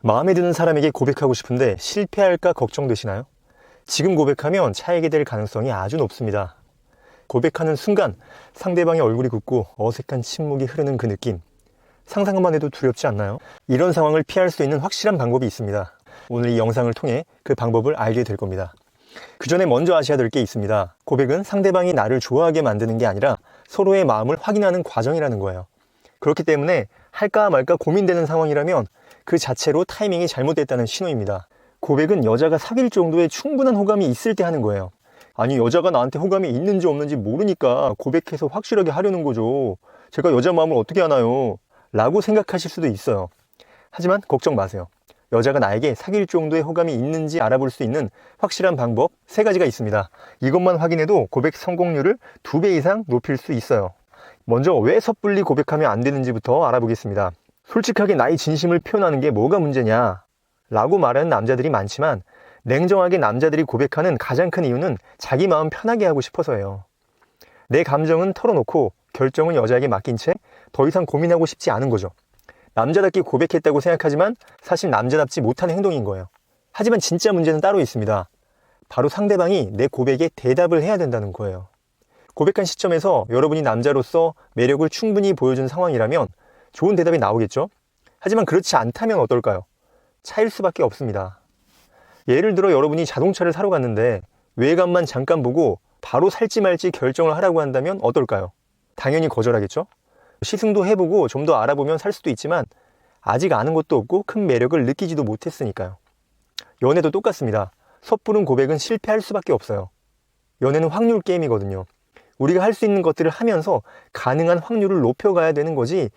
마음에 드는 사람에게 고백하고 싶은데 실패할까 걱정되시나요? 지금 고백하면 차이게 될 가능성이 아주 높습니다. 고백하는 순간 상대방의 얼굴이 굳고 어색한 침묵이 흐르는 그 느낌. 상상만 해도 두렵지 않나요? 이런 상황을 피할 수 있는 확실한 방법이 있습니다. 오늘 이 영상을 통해 그 방법을 알게 될 겁니다. 그 전에 먼저 아셔야 될 게 있습니다. 고백은 상대방이 나를 좋아하게 만드는 게 아니라 서로의 마음을 확인하는 과정이라는 거예요. 그렇기 때문에 할까 말까 고민되는 상황이라면 그 자체로 타이밍이 잘못됐다는 신호입니다. 고백은 여자가 사귈 정도의 충분한 호감이 있을 때 하는 거예요. 아니, 여자가 나한테 호감이 있는지 없는지 모르니까 고백해서 확실하게 하려는 거죠. 제가 여자 마음을 어떻게 아나요? 라고 생각하실 수도 있어요. 하지만 걱정 마세요. 여자가 나에게 사귈 정도의 호감이 있는지 알아볼 수 있는 확실한 방법 3가지가 있습니다. 이것만 확인해도 고백 성공률을 2배 이상 높일 수 있어요. 먼저 왜 섣불리 고백하면 안 되는지부터 알아보겠습니다. 솔직하게 나의 진심을 표현하는 게 뭐가 문제냐? 라고 말하는 남자들이 많지만 냉정하게 남자들이 고백하는 가장 큰 이유는 자기 마음 편하게 하고 싶어서예요. 내 감정은 털어놓고 결정은 여자에게 맡긴 채 더 이상 고민하고 싶지 않은 거죠. 남자답게 고백했다고 생각하지만 사실 남자답지 못한 행동인 거예요. 하지만 진짜 문제는 따로 있습니다. 바로 상대방이 내 고백에 대답을 해야 된다는 거예요. 고백한 시점에서 여러분이 남자로서 매력을 충분히 보여준 상황이라면 좋은 대답이 나오겠죠? 하지만 그렇지 않다면 어떨까요? 차일 수밖에 없습니다. 예를 들어 여러분이 자동차를 사러 갔는데 외관만 잠깐 보고 바로 살지 말지 결정을 하라고 한다면 어떨까요? 당연히 거절하겠죠? 시승도 해보고 좀 더 알아보면 살 수도 있지만 아직 아는 것도 없고 큰 매력을 느끼지도 못했으니까요. 연애도 똑같습니다. 섣부른 고백은 실패할 수밖에 없어요. 연애는 확률 게임이거든요. 우리가 할 수 있는 것들을 하면서 가능한 확률을 높여가야 되는 거지,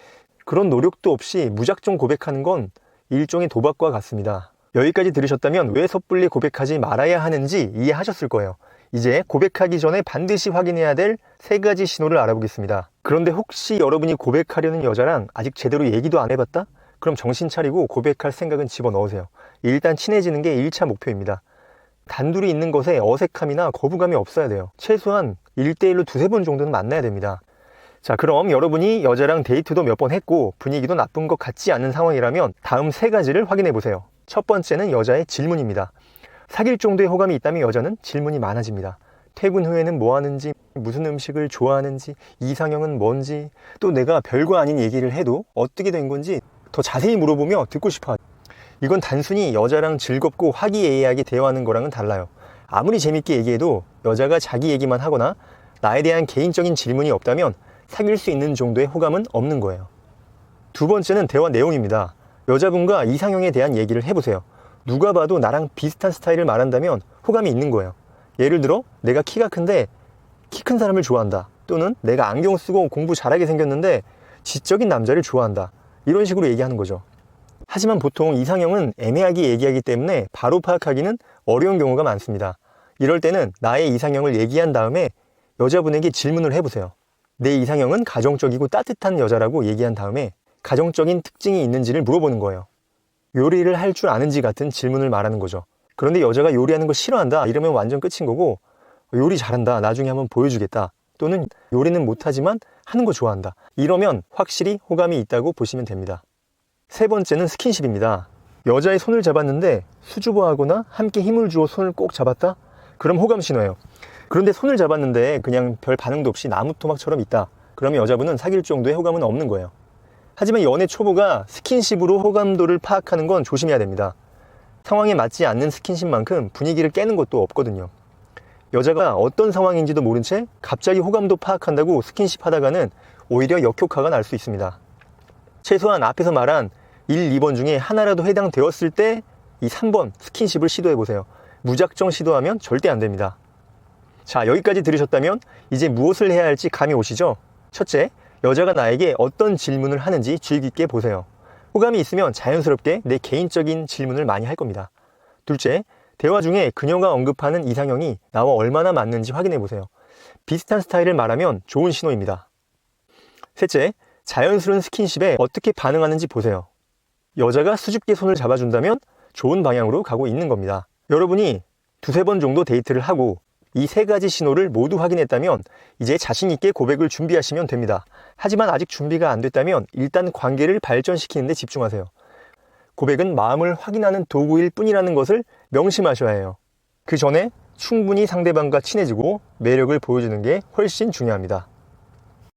그런 노력도 없이 무작정 고백하는 건 일종의 도박과 같습니다. 여기까지 들으셨다면 왜 섣불리 고백하지 말아야 하는지 이해하셨을 거예요. 이제 고백하기 전에 반드시 확인해야 될 3가지 신호를 알아보겠습니다. 그런데 혹시 여러분이 고백하려는 여자랑 아직 제대로 얘기도 안 해봤다? 그럼 정신 차리고 고백할 생각은 집어넣으세요. 일단 친해지는 게 1차 목표입니다. 단둘이 있는 것에 어색함이나 거부감이 없어야 돼요. 최소한 1대1로 2-3번 정도는 만나야 됩니다. 자, 그럼 여러분이 여자랑 데이트도 몇 번 했고 분위기도 나쁜 것 같지 않은 상황이라면 다음 3가지를 확인해 보세요. 첫 번째는 여자의 질문입니다. 사귈 정도의 호감이 있다면 여자는 질문이 많아집니다. 퇴근 후에는 뭐 하는지, 무슨 음식을 좋아하는지, 이상형은 뭔지, 또 내가 별거 아닌 얘기를 해도 어떻게 된 건지 더 자세히 물어보며 듣고 싶어 하죠. 이건 단순히 여자랑 즐겁고 화기애애하게 대화하는 거랑은 달라요. 아무리 재밌게 얘기해도 여자가 자기 얘기만 하거나 나에 대한 개인적인 질문이 없다면 사귈 수 있는 정도의 호감은 없는 거예요. 두 번째는 대화 내용입니다. 여자분과 이상형에 대한 얘기를 해보세요. 누가 봐도 나랑 비슷한 스타일을 말한다면 호감이 있는 거예요. 예를 들어 내가 키가 큰데 키 큰 사람을 좋아한다. 또는 내가 안경 쓰고 공부 잘하게 생겼는데 지적인 남자를 좋아한다. 이런 식으로 얘기하는 거죠. 하지만 보통 이상형은 애매하게 얘기하기 때문에 바로 파악하기는 어려운 경우가 많습니다. 이럴 때는 나의 이상형을 얘기한 다음에 여자분에게 질문을 해보세요. 내 이상형은 가정적이고 따뜻한 여자라고 얘기한 다음에 가정적인 특징이 있는지를 물어보는 거예요. 요리를 할 줄 아는지 같은 질문을 말하는 거죠. 그런데 여자가 요리하는 거 싫어한다 이러면 완전 끝인 거고, 요리 잘한다, 나중에 한번 보여주겠다, 또는 요리는 못하지만 하는 거 좋아한다, 이러면 확실히 호감이 있다고 보시면 됩니다. 3번째는 스킨십입니다. 여자의 손을 잡았는데 수줍어하거나 함께 힘을 주어 손을 꼭 잡았다? 그럼 호감 신호예요. 그런데 손을 잡았는데 그냥 별 반응도 없이 나무 토막처럼 있다. 그러면 여자분은 사귈 정도의 호감은 없는 거예요. 하지만 연애 초보가 스킨십으로 호감도를 파악하는 건 조심해야 됩니다. 상황에 맞지 않는 스킨십만큼 분위기를 깨는 것도 없거든요. 여자가 어떤 상황인지도 모른 채 갑자기 호감도 파악한다고 스킨십 하다가는 오히려 역효과가 날 수 있습니다. 최소한 앞에서 말한 1, 2번 중에 하나라도 해당되었을 때 이 3번 스킨십을 시도해보세요. 무작정 시도하면 절대 안 됩니다. 자, 여기까지 들으셨다면 이제 무엇을 해야 할지 감이 오시죠? 첫째, 여자가 나에게 어떤 질문을 하는지 주의 깊게 보세요. 호감이 있으면 자연스럽게 내 개인적인 질문을 많이 할 겁니다. 둘째, 대화 중에 그녀가 언급하는 이상형이 나와 얼마나 맞는지 확인해 보세요. 비슷한 스타일을 말하면 좋은 신호입니다. 셋째, 자연스러운 스킨십에 어떻게 반응하는지 보세요. 여자가 수줍게 손을 잡아준다면 좋은 방향으로 가고 있는 겁니다. 여러분이 2-3번 정도 데이트를 하고 이 3가지 신호를 모두 확인했다면 이제 자신있게 고백을 준비하시면 됩니다. 하지만 아직 준비가 안 됐다면 일단 관계를 발전시키는 데 집중하세요. 고백은 마음을 확인하는 도구일 뿐이라는 것을 명심하셔야 해요. 그 전에 충분히 상대방과 친해지고 매력을 보여주는 게 훨씬 중요합니다.